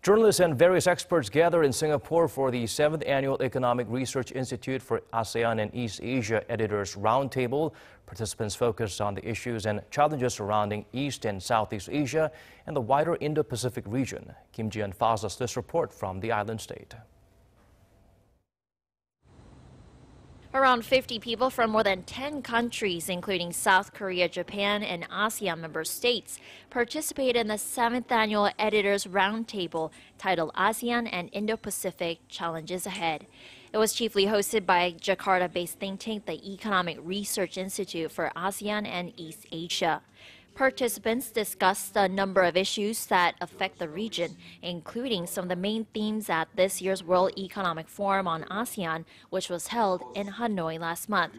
Journalists and various experts gather in Singapore for the 7th Annual Economic Research Institute for ASEAN and East Asia Editors Roundtable. Participants focused on the issues and challenges surrounding East and Southeast Asia and the wider Indo-Pacific region. Ji-yeon files us this report from the island state. Around 50 people from more than 10 countries, including South Korea, Japan, and ASEAN member states, participated in the 7th Annual Editors Roundtable titled ASEAN and Indo-Pacific Challenges Ahead. It was chiefly hosted by Jakarta-based think tank, the Economic Research Institute for ASEAN and East Asia. Participants discussed a number of issues that affect the region, including some of the main themes at this year's World Economic Forum on ASEAN, which was held in Hanoi last month.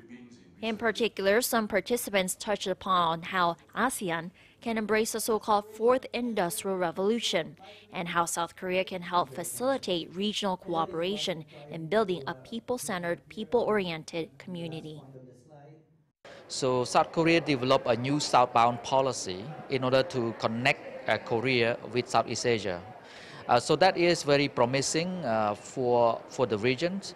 In particular, some participants touched upon how ASEAN can embrace the so-called Fourth Industrial Revolution and how South Korea can help facilitate regional cooperation in building a people-centered, people-oriented community. So South Korea developed a new southbound policy in order to connect Korea with Southeast Asia. So that is very promising for the regions.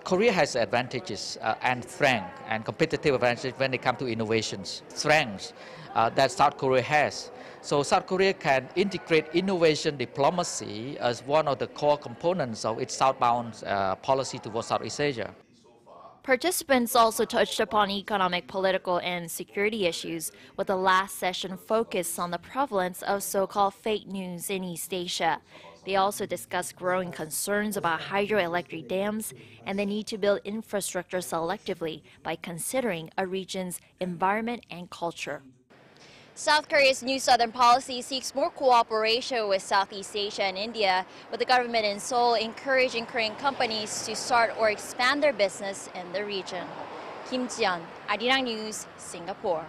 Korea has advantages and strength and competitive advantage when it comes to innovations, strengths that South Korea has. So South Korea can integrate innovation diplomacy as one of the core components of its southbound policy towards Southeast Asia. Participants also touched upon economic, political, and security issues, with the last session focused on the prevalence of so-called fake news in East Asia. They also discussed growing concerns about hydroelectric dams and the need to build infrastructure selectively by considering a region's environment and culture. South Korea's new southern policy seeks more cooperation with Southeast Asia and India, with the government in Seoul encouraging Korean companies to start or expand their business in the region. Ji-yeon, Arirang News, Singapore.